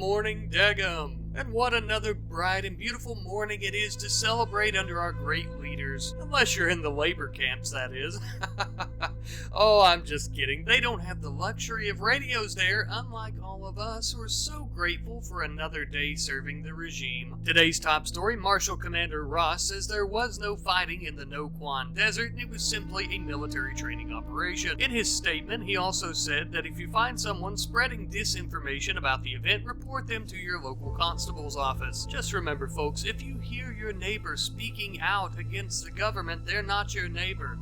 morning, Degum! And what another bright and beautiful morning it is to celebrate under our great leaders. Unless you're in the labor camps, that is. Oh, I'm just kidding. They don't have the luxury of radios there, unlike all of us who are so grateful for another day serving the regime. Today's top story, Marshal Commander Ross says there was no fighting in the No Quan Desert and it was simply a military training operation. In his statement, he also said that if you find someone spreading disinformation about the event, report them to your local constable's office. Just remember, folks, if you hear your neighbor speaking out against the government, they're not your neighbor.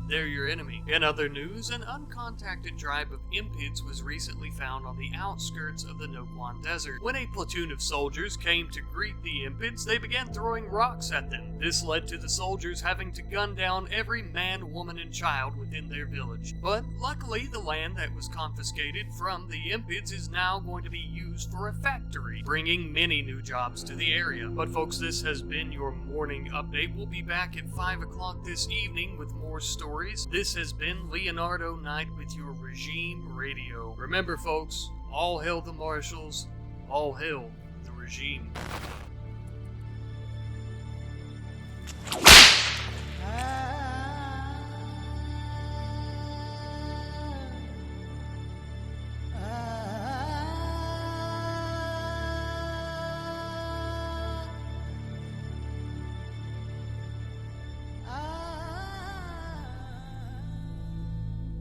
They're your enemy. In other news, an uncontacted tribe of Impids was recently found on the outskirts of the No Quan Desert. When a platoon of soldiers came to greet the Impids, they began throwing rocks at them. This led to the soldiers having to gun down every man, woman, and child within their village. But luckily, the land that was confiscated from the Impids is now going to be used for a factory, bringing many new jobs to the area. But folks, this has been your morning update. We'll be back at 5 o'clock this evening with more stories. This has been Leonardo Knight with your Regime Radio. Remember, folks, all hail the marshals, all hail the regime.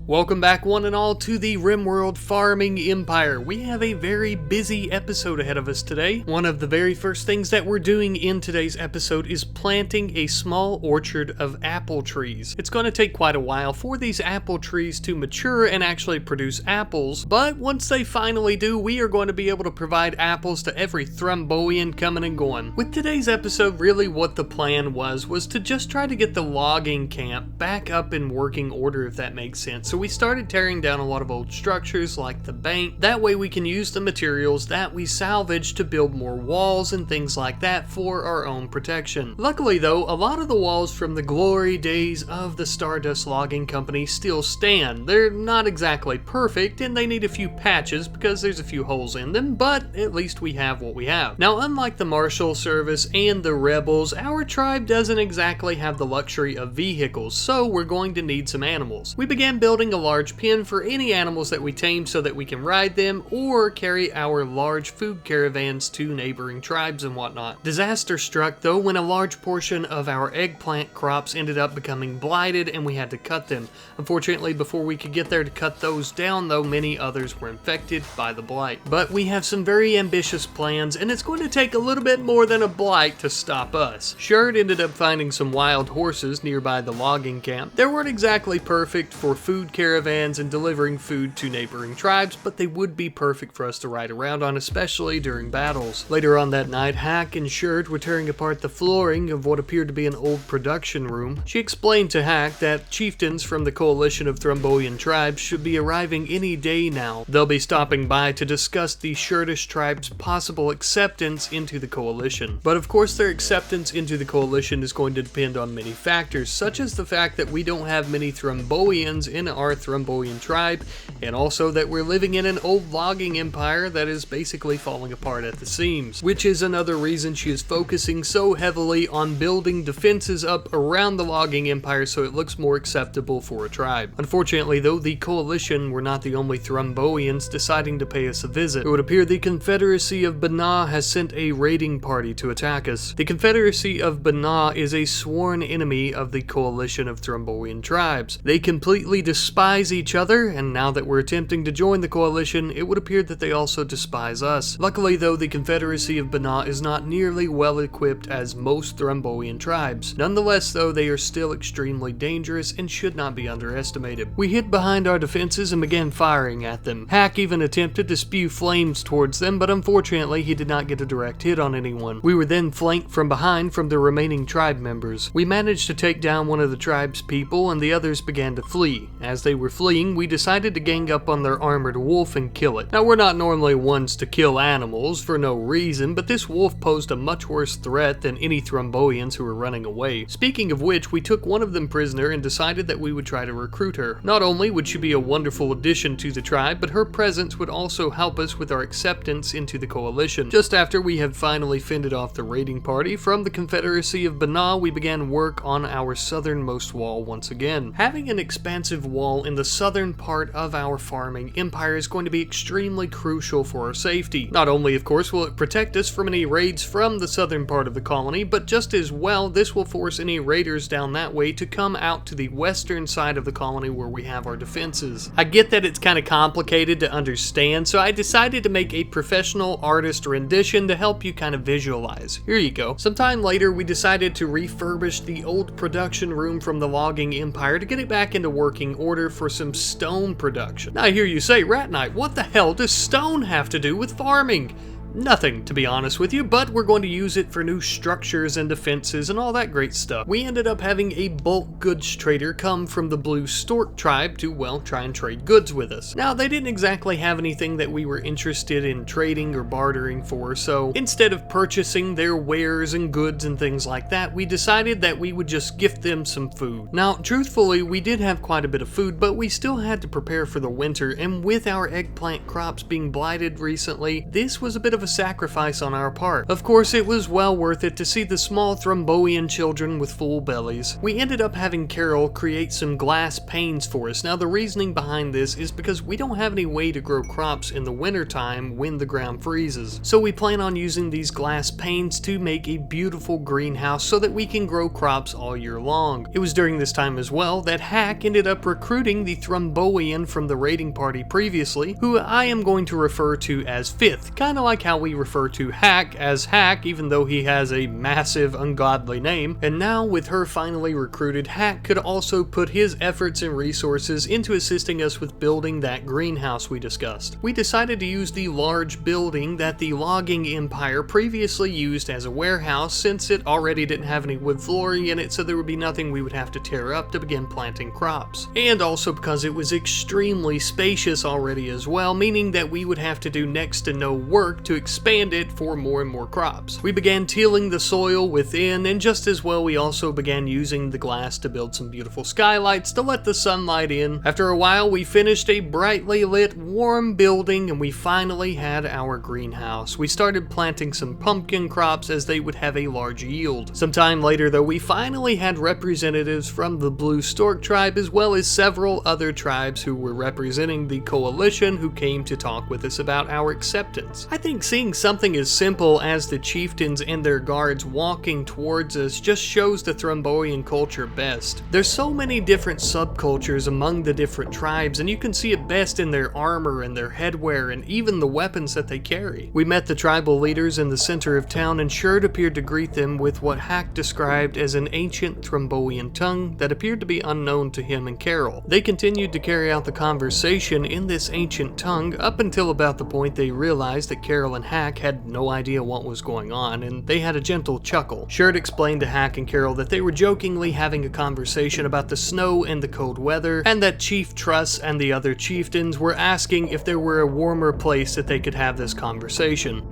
Welcome back, one and all, to the Rimworld Farming Empire. We have a very busy episode ahead of us today. One of the very first things that we're doing in today's episode is planting a small orchard of apple trees. It's going to take quite a while for these apple trees to mature and actually produce apples, but once they finally do, we are going to be able to provide apples to every Thrumboain coming and going. With today's episode, really what the plan was to just try to get the logging camp back up in working order, if that makes sense. So we started tearing down a lot of old structures like the bank. That way we can use the materials that we salvaged to build more walls and things like that for our own protection. Luckily though, a lot of the walls from the glory days of the Stardust Logging Company still stand. They're not exactly perfect and they need a few patches because there's a few holes in them, but at least we have what we have. Now, unlike the Marshal Service and the Rebels, our tribe doesn't exactly have the luxury of vehicles, so we're going to need some animals. We began building a large pen for any animals that we tame so that we can ride them or carry our large food caravans to neighboring tribes and whatnot. Disaster struck though when a large portion of our eggplant crops ended up becoming blighted and we had to cut them. Unfortunately, before we could get there to cut those down though, many others were infected by the blight. But we have some very ambitious plans and it's going to take a little bit more than a blight to stop us. Sherd ended up finding some wild horses nearby the logging camp. They weren't exactly perfect for food caravans and delivering food to neighboring tribes, but they would be perfect for us to ride around on, especially during battles. Later on that night, Hack and Sherd were tearing apart the flooring of what appeared to be an old production room. She explained to Hack that chieftains from the coalition of Thrumboain tribes should be arriving any day now. They'll be stopping by to discuss the Sherdish tribe's possible acceptance into the coalition. But of course their acceptance into the coalition is going to depend on many factors, such as the fact that we don't have many Thrumboaians in our Thrumboain tribe, and also that we're living in an old logging empire that is basically falling apart at the seams, which is another reason she is focusing so heavily on building defenses up around the logging empire so it looks more acceptable for a tribe. Unfortunately though, the coalition were not the only Thrumboaians deciding to pay us a visit. It would appear the Confederacy of Banah has sent a raiding party to attack us. The Confederacy of Banah is a sworn enemy of the coalition of Thrumboain tribes. They completely despise each other, and now that we're attempting to join the coalition, it would appear that they also despise us. Luckily though, the Confederacy of Banah is not nearly well equipped as most Thrumboain tribes. Nonetheless though, they are still extremely dangerous and should not be underestimated. We hid behind our defenses and began firing at them. Hack even attempted to spew flames towards them, but unfortunately he did not get a direct hit on anyone. We were then flanked from behind from the remaining tribe members. We managed to take down one of the tribe's people and the others began to flee. As they they were fleeing, we decided to gang up on their armored wolf and kill it. Now, we're not normally ones to kill animals for no reason, but this wolf posed a much worse threat than any Thrumboaians who were running away. Speaking of which, we took one of them prisoner and decided that we would try to recruit her. Not only would she be a wonderful addition to the tribe, but her presence would also help us with our acceptance into the coalition. Just after we had finally fended off the raiding party from the Confederacy of Banah, we began work on our southernmost wall once again. Having an expansive wall in the southern part of our farming empire is going to be extremely crucial for our safety. Not only, of course, will it protect us from any raids from the southern part of the colony, but just as well, this will force any raiders down that way to come out to the western side of the colony where we have our defenses. I get that it's kind of complicated to understand, so I decided to make a professional artist rendition to help you kind of visualize. Here you go. Sometime later, we decided to refurbish the old production room from the logging empire to get it back into working order for some stone production. Now I hear you say, Rat Knight, what the hell does stone have to do with farming? Nothing, to be honest with you, but we're going to use it for new structures and defenses and all that great stuff. We ended up having a bulk goods trader come from the Blue Stork tribe to, well, try and trade goods with us. Now, they didn't exactly have anything that we were interested in trading or bartering for, so instead of purchasing their wares and goods and things like that, we decided that we would just gift them some food. Now, truthfully, we did have quite a bit of food, but we still had to prepare for the winter, and with our eggplant crops being blighted recently, this was a bit of a sacrifice on our part. Of course, it was well worth it to see the small Thrumboain children with full bellies. We ended up having Carol create some glass panes for us. Now, the reasoning behind this is because we don't have any way to grow crops in the wintertime when the ground freezes. So we plan on using these glass panes to make a beautiful greenhouse so that we can grow crops all year long. It was during this time as well that Hack ended up recruiting the Thrumboain from the raiding party previously, who I am going to refer to as Fifth, kind of like how we refer to Hack as Hack, even though he has a massive ungodly name. And now with her finally recruited, Hack could also put his efforts and resources into assisting us with building that greenhouse we discussed. We decided to use the large building that the logging empire previously used as a warehouse, since it already didn't have any wood flooring in it, so there would be nothing we would have to tear up to begin planting crops. And also because it was extremely spacious already as well, meaning that we would have to do next to no work to expand it for more and more crops. We began tilling the soil within, and just as well we also began using the glass to build some beautiful skylights to let the sunlight in. After a while we finished a brightly lit, warm building, and we finally had our greenhouse. We started planting some pumpkin crops as they would have a large yield. Sometime later though, we finally had representatives from the Blue Stork tribe as well as several other tribes who were representing the coalition who came to talk with us about our acceptance. I think seeing something as simple as the chieftains and their guards walking towards us just shows the Thrumboain culture best. There's so many different subcultures among the different tribes, and you can see it best in their armor and their headwear and even the weapons that they carry. We met the tribal leaders in the center of town, and Sherd appeared to greet them with what Hack described as an ancient Thrumboain tongue that appeared to be unknown to him and Carol. They continued to carry out the conversation in this ancient tongue up until about the point they realized that Carol and Hack had no idea what was going on, and they had a gentle chuckle. Sherd explained to Hack and Carol that they were jokingly having a conversation about the snow and the cold weather, and that Chief Truss and the other chieftains were asking if there were a warmer place that they could have this conversation.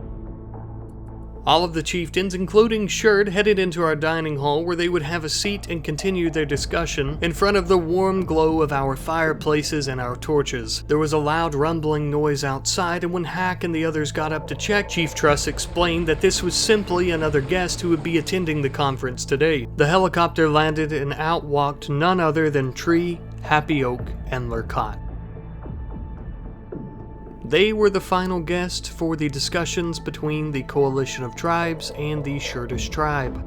All of the chieftains, including Sherd, headed into our dining hall where they would have a seat and continue their discussion in front of the warm glow of our fireplaces and our torches. There was a loud rumbling noise outside, and when Hack and the others got up to check, Chief Truss explained that this was simply another guest who would be attending the conference today. The helicopter landed, and out walked none other than Tree, Happy Oak, and Lurkot. They were the final guest for the discussions between the coalition of tribes and the Sherdish tribe.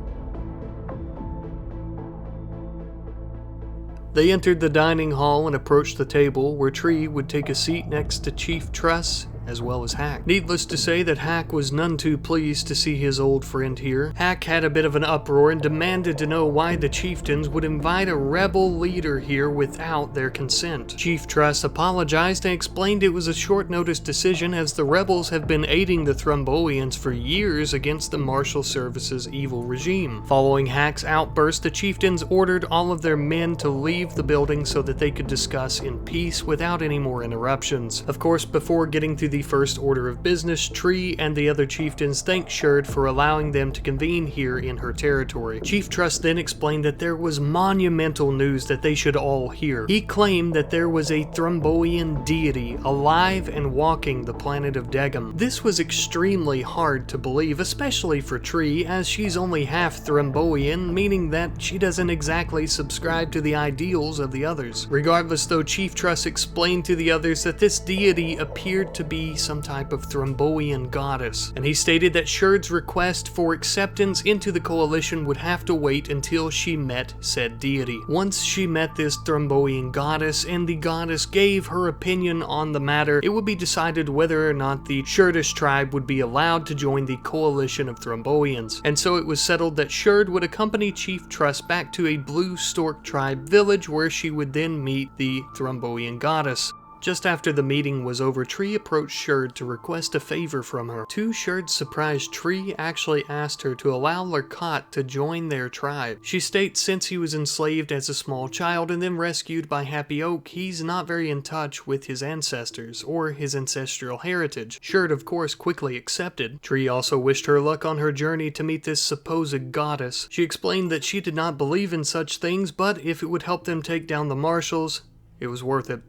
They entered the dining hall and approached the table where Tree would take a seat next to Chief Truss as well as Hack. Needless to say that Hack was none too pleased to see his old friend here. Hack had a bit of an uproar and demanded to know why the chieftains would invite a rebel leader here without their consent. Chief Truss apologized and explained it was a short-notice decision as the rebels have been aiding the Thrumboaians for years against the Marshal Service's evil regime. Following Hack's outburst, the chieftains ordered all of their men to leave the building so that they could discuss in peace without any more interruptions. Of course, before getting to the first order of business, Tree and the other chieftains thanked Sherd for allowing them to convene here in her territory. Chief Truss then explained that there was monumental news that they should all hear. He claimed that there was a Thrumboain deity alive and walking the planet of Degum. This was extremely hard to believe, especially for Tree, as she's only half Thrumboain, meaning that she doesn't exactly subscribe to the ideals of the others. Regardless though, Chief Truss explained to the others that this deity appeared to be some type of Thrumboain goddess, and he stated that Sherd's request for acceptance into the coalition would have to wait until she met said deity. Once she met this Thrumboain goddess and the goddess gave her opinion on the matter, it would be decided whether or not the Sherdish tribe would be allowed to join the coalition of Thrumboaians. And so it was settled that Sherd would accompany Chief Truss back to a Blue Stork tribe village where she would then meet the Thrumboain goddess. Just after the meeting was over, Tree approached Sherd to request a favor from her. To Sherd's surprise, Tree actually asked her to allow Lurkat to join their tribe. She states since he was enslaved as a small child and then rescued by Happy Oak, he's not very in touch with his ancestors or his ancestral heritage. Sherd, of course, quickly accepted. Tree also wished her luck on her journey to meet this supposed goddess. She explained that she did not believe in such things, but if it would help them take down the Marshals, it was worth it.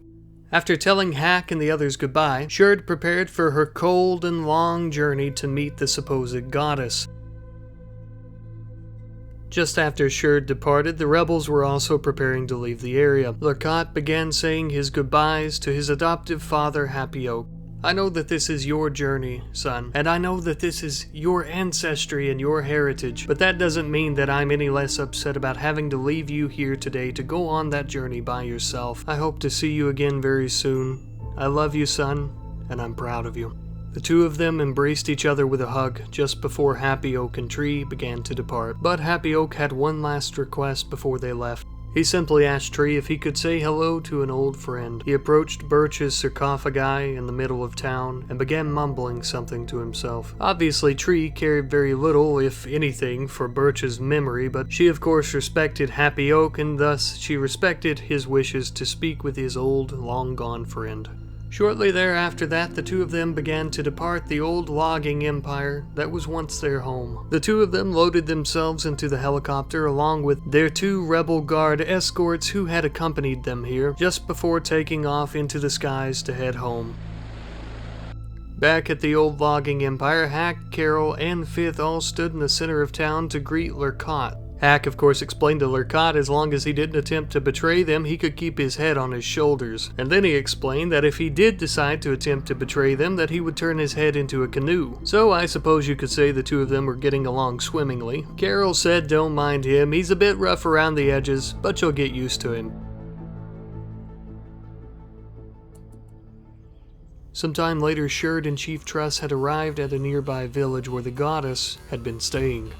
After telling Hack and the others goodbye, Sherd prepared for her cold and long journey to meet the supposed goddess. Just after Sherd departed, the rebels were also preparing to leave the area. Lurkat began saying his goodbyes to his adoptive father, Happy Oak. I know that this is your journey, son, and I know that this is your ancestry and your heritage, but that doesn't mean that I'm any less upset about having to leave you here today to go on that journey by yourself. I hope to see you again very soon. I love you, son, and I'm proud of you. The two of them embraced each other with a hug just before Happy Oak and Tree began to depart, but Happy Oak had one last request before they left. He simply asked Tree if he could say hello to an old friend. He approached Birch's sarcophagi in the middle of town and began mumbling something to himself. Obviously, Tree cared very little, if anything, for Birch's memory, but she of course respected Happy Oak, and thus she respected his wishes to speak with his old, long-gone friend. Shortly thereafter that, the two of them began to depart the old logging empire that was once their home. The two of them loaded themselves into the helicopter along with their two rebel guard escorts who had accompanied them here, just before taking off into the skies to head home. Back at the old logging empire, Hack, Carol, and Fifth all stood in the center of town to greet Lurkat. Hack, of course, explained to Lurkat as long as he didn't attempt to betray them, he could keep his head on his shoulders. And then he explained that if he did decide to attempt to betray them, that he would turn his head into a canoe. So I suppose you could say the two of them were getting along swimmingly. Carol said don't mind him, he's a bit rough around the edges, but you'll get used to him. Sometime later, Sherd and Chief Truss had arrived at a nearby village where the goddess had been staying.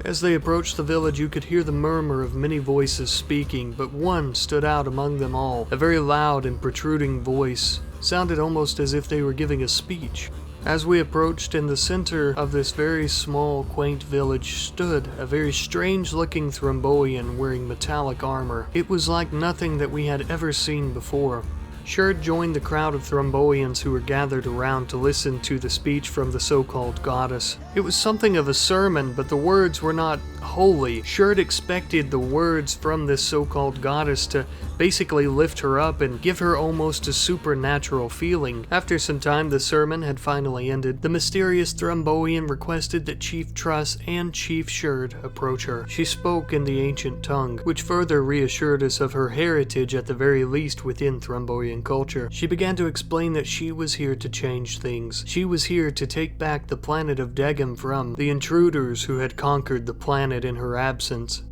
As they approached the village, you could hear the murmur of many voices speaking, but one stood out among them all. A very loud and protruding voice sounded almost as if they were giving a speech. As we approached, in the center of this very small, quaint village stood a very strange-looking Thrumboain wearing metallic armor. It was like nothing that we had ever seen before. Sherd joined the crowd of Thrumboaians who were gathered around to listen to the speech from the so-called goddess. It was something of a sermon, but the words were not holy. Sherd expected the words from this so-called goddess to basically lift her up and give her almost a supernatural feeling. After some time, the sermon had finally ended. The mysterious Thrumboain requested that Chief Truss and Chief Sherd approach her. She spoke in the ancient tongue, which further reassured us of her heritage at the very least within Thrumboain culture. She began to explain that she was here to change things. She was here to take back the planet of Degum from the intruders who had conquered the planet in her absence.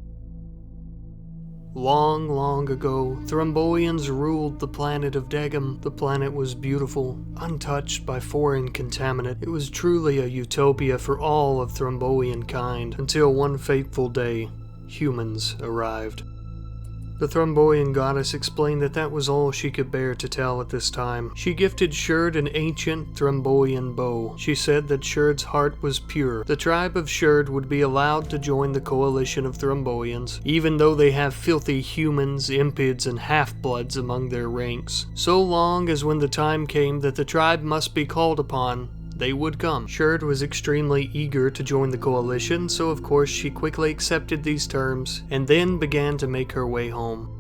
Long, long ago, Thrumboaians ruled the planet of Degum. The planet was beautiful, untouched by foreign contaminant. It was truly a utopia for all of Thrumboain kind, until one fateful day, humans arrived. The Thrumboain goddess explained that that was all she could bear to tell at this time. She gifted Sherd an ancient Thrumboain bow. She said that Sherd's heart was pure. The tribe of Sherd would be allowed to join the coalition of Thrumboaians, even though they have filthy humans, impids, and half-bloods among their ranks. So long as when the time came that the tribe must be called upon, they would come. Sherd was extremely eager to join the coalition, so of course she quickly accepted these terms, and then began to make her way home.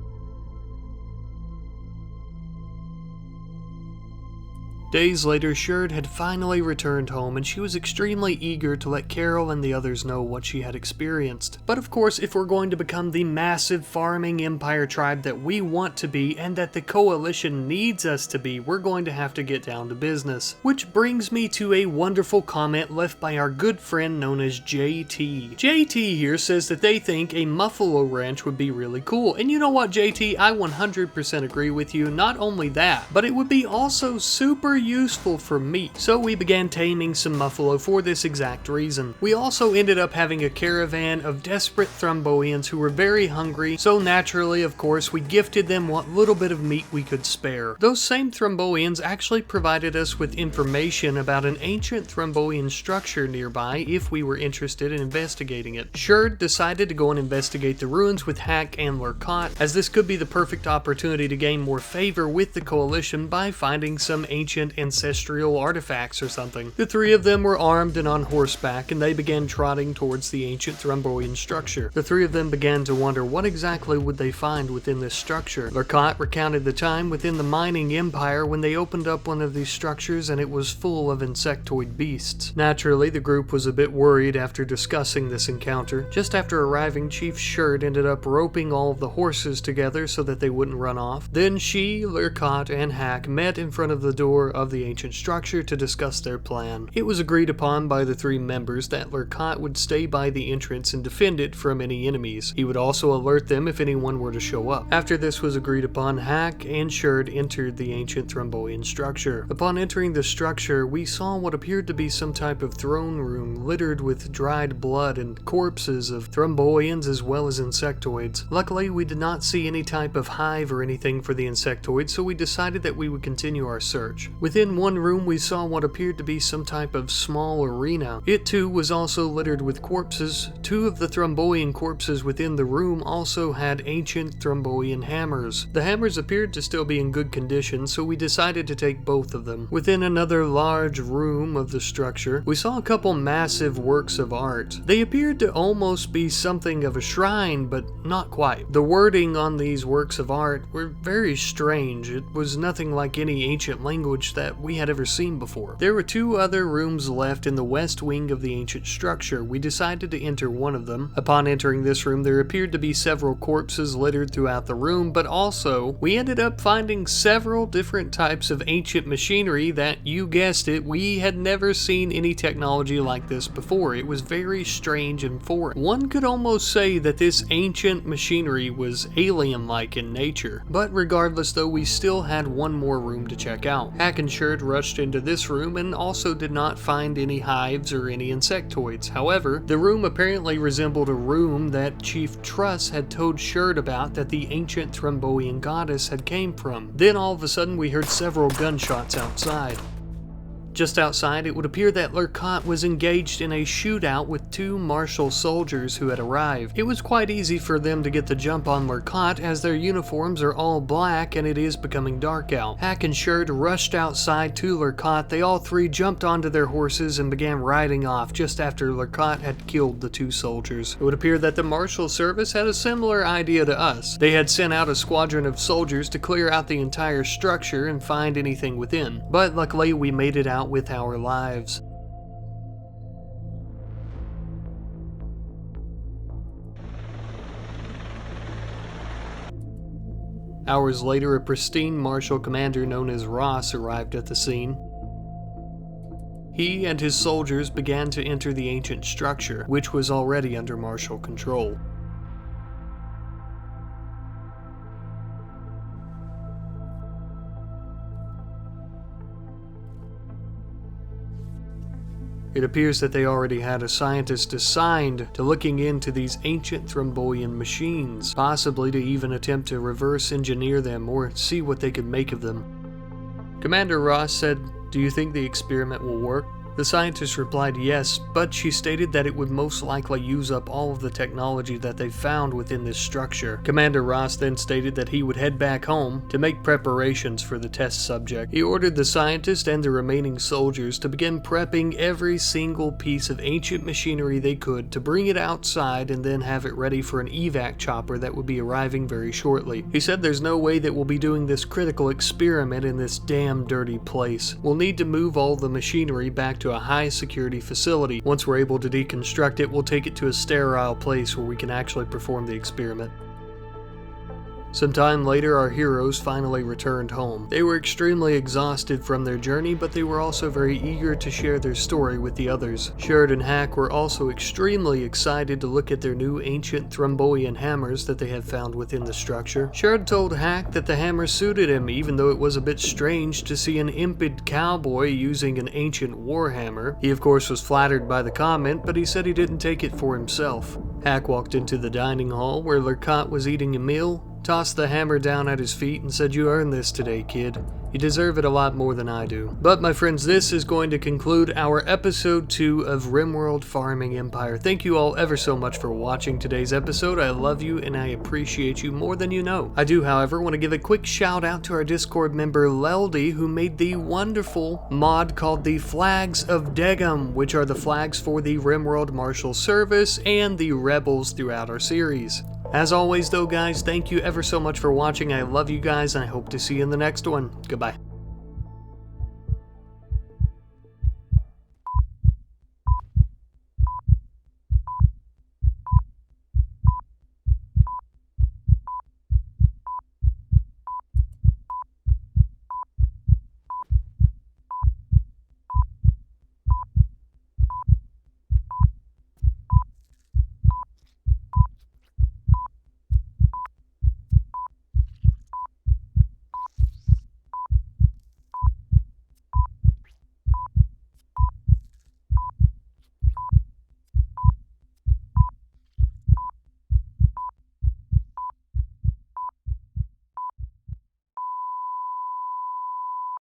Days later, Sherd had finally returned home, and she was extremely eager to let Carol and the others know what she had experienced. But of course, if we're going to become the massive farming empire tribe that we want to be, and that the coalition needs us to be, we're going to have to get down to business. Which brings me to a wonderful comment left by our good friend known as JT. JT here says that they think a Muffalo Ranch would be really cool. And you know what, JT? I 100% agree with you. Not only that, but it would be also super useful for meat. So we began taming some Muffalo for this exact reason. We also ended up having a caravan of desperate Thrumboaians who were very hungry, so naturally, of course, we gifted them what little bit of meat we could spare. Those same Thrumboaians actually provided us with information about an ancient Thrumboain structure nearby if we were interested in investigating it. Sherd decided to go and investigate the ruins with Hack and Lurkot, as this could be the perfect opportunity to gain more favor with the coalition by finding some ancient ancestral artifacts or something. The three of them were armed and on horseback, and they began trotting towards the ancient Thrumboain structure. The three of them began to wonder what exactly would they find within this structure. Lurkot recounted the time within the mining empire when they opened up one of these structures and it was full of insectoid beasts. Naturally, the group was a bit worried after discussing this encounter. Just after arriving, Chief Sherd ended up roping all of the horses together so that they wouldn't run off. Then she, Lurkot, and Hack met in front of the door of the ancient structure to discuss their plan. It was agreed upon by the three members that Lurkot would stay by the entrance and defend it from any enemies. He would also alert them if anyone were to show up. After this was agreed upon, Hack and Sherd entered the ancient Thrumboain structure. Upon entering the structure, we saw what appeared to be some type of throne room littered with dried blood and corpses of Thrumboaians as well as insectoids. Luckily, we did not see any type of hive or anything for the insectoids, so we decided that we would continue our search. Within one room, we saw what appeared to be some type of small arena. It too was also littered with corpses. Two of the Thrumboain corpses within the room also had ancient Thrumboain hammers. The hammers appeared to still be in good condition, so we decided to take both of them. Within another large room of the structure, we saw a couple massive works of art. They appeared to almost be something of a shrine, but not quite. The wording on these works of art were very strange. It was nothing like any ancient language that we had ever seen before. There were two other rooms left in the west wing of the ancient structure. We decided to enter one of them. Upon entering this room, there appeared to be several corpses littered throughout the room, but also we ended up finding several different types of ancient machinery that, you guessed it, we had never seen any technology like this before. It was very strange and foreign. One could almost say that this ancient machinery was alien-like in nature. But regardless though, we still had one more room to check out. Hack and Sherd rushed into this room and also did not find any hives or any insectoids. However, the room apparently resembled a room that Chief Truss had told Sherd about that the ancient Thrumboain goddess had came from. Then all of a sudden we heard several gunshots outside. Just outside, it would appear that Lurkot was engaged in a shootout with two martial soldiers who had arrived. It was quite easy for them to get the jump on Lurkot as their uniforms are all black and it is becoming dark out. Hack and Sherd rushed outside to Lurkot. They all three jumped onto their horses and began riding off just after Lurkot had killed the two soldiers. It would appear that the marshal service had a similar idea to us. They had sent out a squadron of soldiers to clear out the entire structure and find anything within. But luckily we made it out with our lives. Hours later, a pristine martial commander known as Ross arrived at the scene. He and his soldiers began to enter the ancient structure, which was already under martial control. It appears that they already had a scientist assigned to looking into these ancient Thrumboain machines, possibly to even attempt to reverse engineer them or see what they could make of them. Commander Ross said, "Do you think the experiment will work?" The scientist replied yes, but she stated that it would most likely use up all of the technology that they found within this structure. Commander Ross then stated that he would head back home to make preparations for the test subject. He ordered the scientist and the remaining soldiers to begin prepping every single piece of ancient machinery they could to bring it outside and then have it ready for an evac chopper that would be arriving very shortly. He said there's no way that we'll be doing this critical experiment in this damn dirty place. We'll need to move all the machinery back to a high security facility. Once we're able to deconstruct it, we'll take it to a sterile place where we can actually perform the experiment. Sometime later, our heroes finally returned home. They were extremely exhausted from their journey, but they were also very eager to share their story with the others. Sherd and Hack were also extremely excited to look at their new ancient Thrumboain hammers that they had found within the structure. Sherd told Hack that the hammer suited him, even though it was a bit strange to see an impid cowboy using an ancient warhammer. He of course was flattered by the comment, but he said he didn't take it for himself. Hack walked into the dining hall where Lercat was eating a meal, tossed the hammer down at his feet and said, "You earned this today, kid. You deserve it a lot more than I do." But my friends, this is going to conclude our episode 2 of Rimworld Farming Empire. Thank you all ever so much for watching today's episode. I love you and I appreciate you more than you know. I do, however, want to give a quick shout out to our Discord member Leldy, who made the wonderful mod called the Flags of Degum, which are the flags for the Rimworld Marshal Service and the rebels throughout our series. As always though guys, thank you ever so much for watching. I love you guys and I hope to see you in the next one. Goodbye.